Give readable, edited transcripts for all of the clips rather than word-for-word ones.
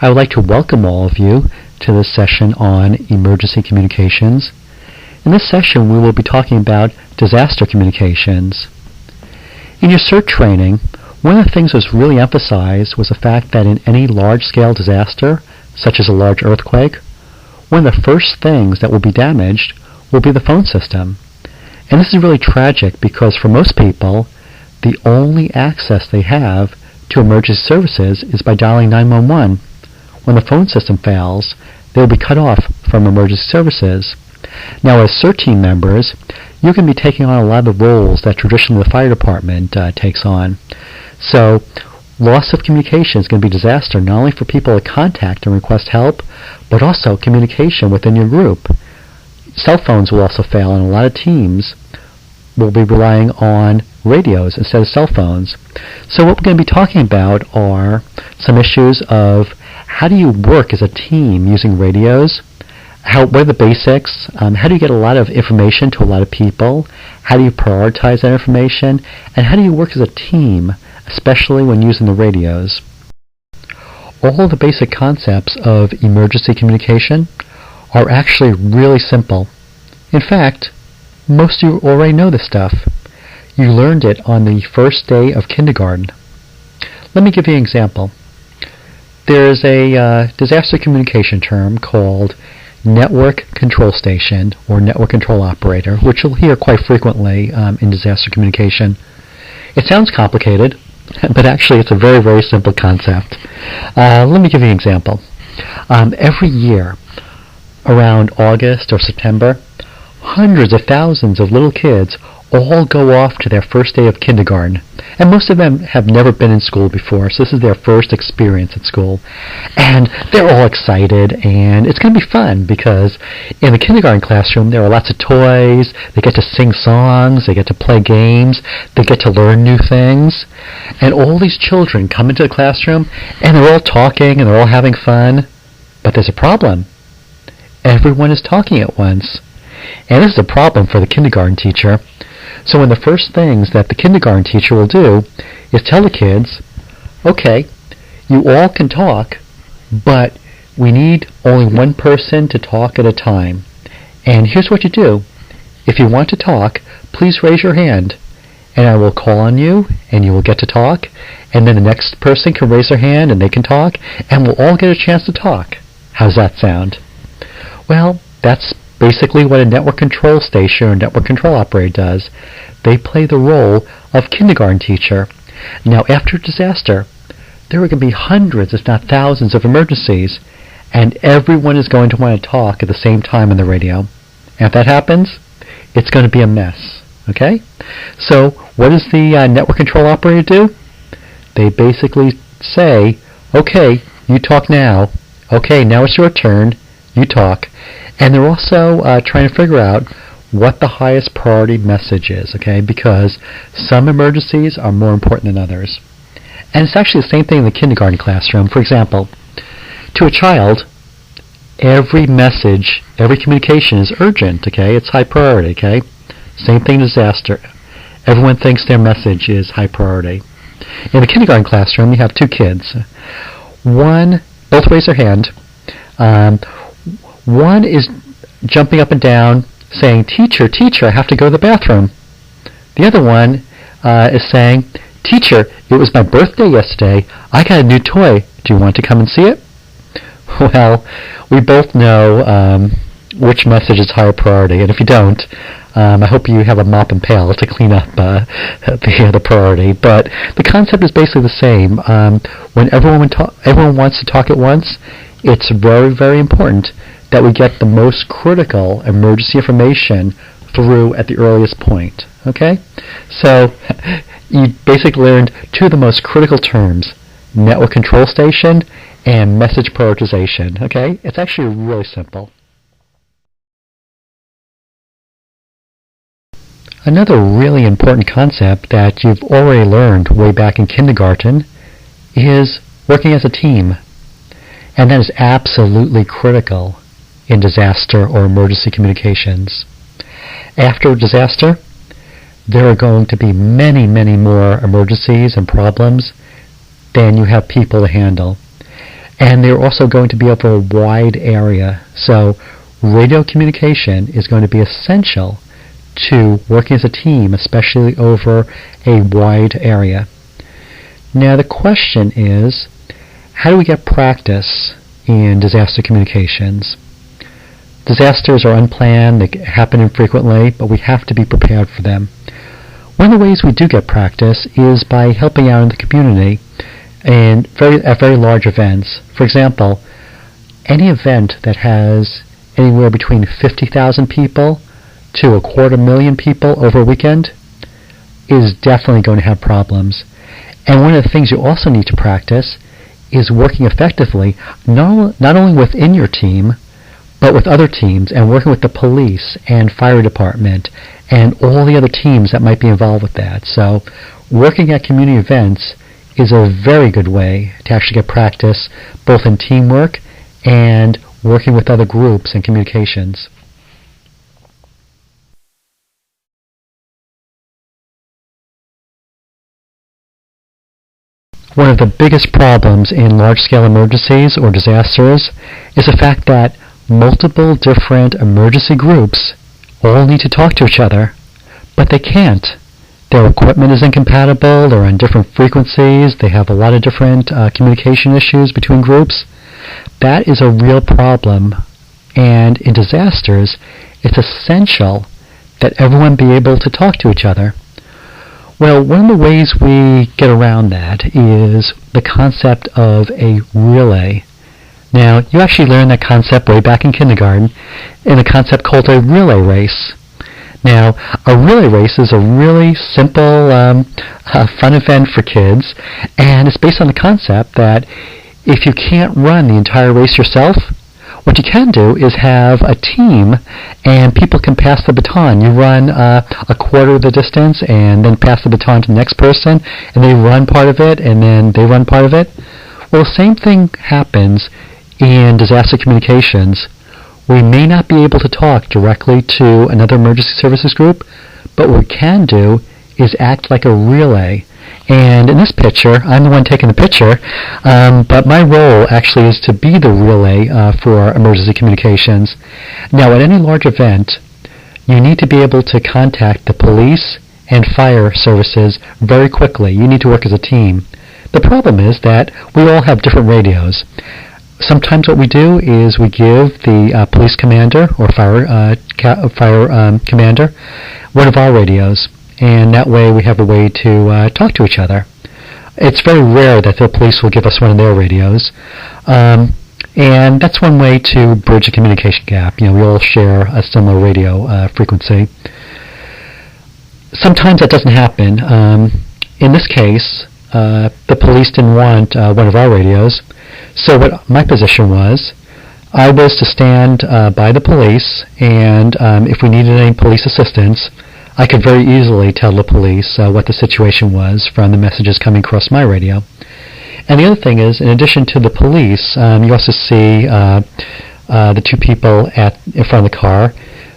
I would like to welcome all of you to this session on emergency communications. In this session, we will be talking about disaster communications. In your CERT training, one of the things that was really emphasized was the fact that in any large-scale disaster, such as a large earthquake, one of the first things that will be damaged will be the phone system. And this is really tragic because for most people, the only access they have to emergency services is by dialing 911. When the phone system fails, they will be cut off from emergency services. Now, as CERT team members, you can be taking on a lot of the roles that traditionally the fire department takes on. So, loss of communication is going to be a disaster not only for people to contact and request help, but also communication within your group. Cell phones will also fail, and a lot of teams will be relying on radios instead of cell phones. So what we're going to be talking about are some issues of how do you work as a team using radios? What are the basics? How do you get a lot of information to a lot of people? How do you prioritize that information? And how do you work as a team, especially when using the radios? All of the basic concepts of emergency communication are actually really simple. In fact, most of you already know this stuff. You learned it on the first day of kindergarten. Let me give you an example. There's a disaster communication term called network control station or network control operator, which you'll hear quite frequently in disaster communication. It sounds complicated, but actually it's a very, very simple concept. Let me give you an example. Every year, around August or September, hundreds of thousands of little kids all go off to their first day of kindergarten. And most of them have never been in school before, so this is their first experience at school. And they're all excited, and it's going to be fun because in the kindergarten classroom there are lots of toys, they get to sing songs, they get to play games, they get to learn new things. And all these children come into the classroom, and they're all talking, and they're all having fun. But there's a problem. Everyone is talking at once. And this is a problem for the kindergarten teacher. So one of the first things that the kindergarten teacher will do is tell the kids, okay, you all can talk, but we need only one person to talk at a time. And here's what you do. If you want to talk, please raise your hand, and I will call on you, and you will get to talk, and then the next person can raise their hand, and they can talk, and we'll all get a chance to talk. How's that sound? Well, that's basically what a network control station or network control operator does. They play the role of kindergarten teacher. Now, after a disaster, there are going to be hundreds, if not thousands, of emergencies, and everyone is going to want to talk at the same time on the radio. And if that happens, it's going to be a mess. Okay? So, what does the network control operator do? They basically say, okay, you talk now. Okay, now it's your turn. You talk. And they're also trying to figure out what the highest priority message is, okay? Because some emergencies are more important than others. And it's actually the same thing in the kindergarten classroom. For example, to a child, every message, every communication is urgent, okay? It's high priority, okay? Same thing in disaster. Everyone thinks their message is high priority. In the kindergarten classroom, you have two kids. Both raise their hand. One is jumping up and down, saying, teacher, teacher, I have to go to the bathroom. The other one is saying, teacher, it was my birthday yesterday. I got a new toy. Do you want to come and see it? Well, we both know which message is higher priority, and if you don't, I hope you have a mop and pail to clean up the priority. But the concept is basically the same. When everyone wants to talk at once, it's very, very important that we get the most critical emergency information through at the earliest point. Okay? So you basically learned two of the most critical terms, network control station and message prioritization. Okay? It's actually really simple. Another really important concept that you've already learned way back in kindergarten is working as a team. And that is absolutely critical in disaster or emergency communications. After a disaster, there are going to be many, many more emergencies and problems than you have people to handle. and they're also going to be over a wide area. So radio communication is going to be essential to working as a team, especially over a wide area. Now the question is, how do we get practice in disaster communications? Disasters are unplanned, they happen infrequently, but we have to be prepared for them. One of the ways we do get practice is by helping out in the community and at very large events. For example, any event that has anywhere between 50,000 people to 250,000 people over a weekend is definitely going to have problems. And one of the things you also need to practice is working effectively, not only within your team, but with other teams, and working with the police and fire department and all the other teams that might be involved with that. So working at community events is a very good way to actually get practice both in teamwork and working with other groups and communications. One of the biggest problems in large-scale emergencies or disasters is the fact that multiple different emergency groups all need to talk to each other, but they can't. Their equipment is incompatible, they're on different frequencies, they have a lot of different communication issues between groups. That is a real problem, and in disasters, it's essential that everyone be able to talk to each other. Well, one of the ways we get around that is the concept of a relay. Now, you actually learned that concept way back in kindergarten in a concept called a relay race. Now, a relay race is a really simple, fun event for kids, and it's based on the concept that if you can't run the entire race yourself, what you can do is have a team, and people can pass the baton. You run a quarter of the distance, and then pass the baton to the next person, and they run part of it, and then they run part of it. Well, the same thing happens in disaster communications. We may not be able to talk directly to another emergency services group, but what we can do is act like a relay. And in this picture, I'm the one taking the picture, but my role actually is to be the relay for emergency communications. Now, at any large event, you need to be able to contact the police and fire services very quickly. You need to work as a team. The problem is that we all have different radios. Sometimes what we do is we give the police commander or fire commander one of our radios, and that way we have a way to talk to each other. It's very rare that the police will give us one of their radios, and that's one way to bridge a communication gap. We all share a similar radio frequency. Sometimes that doesn't happen. In this case, the police didn't want one of our radios. So what my position was, I was to stand by the police, and if we needed any police assistance, I could very easily tell the police what the situation was from the messages coming across my radio. And the other thing is, in addition to the police, you also see the two people in front of the car.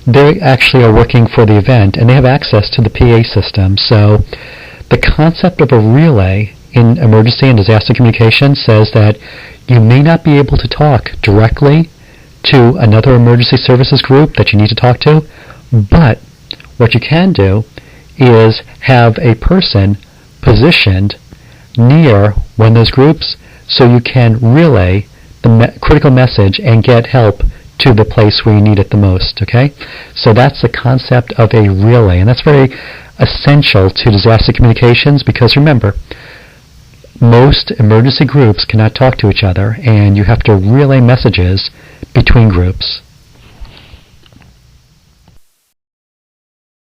They actually are working for the event, and they have access to the PA system. So the concept of a relay in emergency and disaster communication says that you may not be able to talk directly to another emergency services group that you need to talk to, but what you can do is have a person positioned near one of those groups so you can relay the critical message and get help to the place where you need it the most, okay? So that's the concept of a relay, and that's very essential to disaster communications because remember, most emergency groups cannot talk to each other, and you have to relay messages between groups.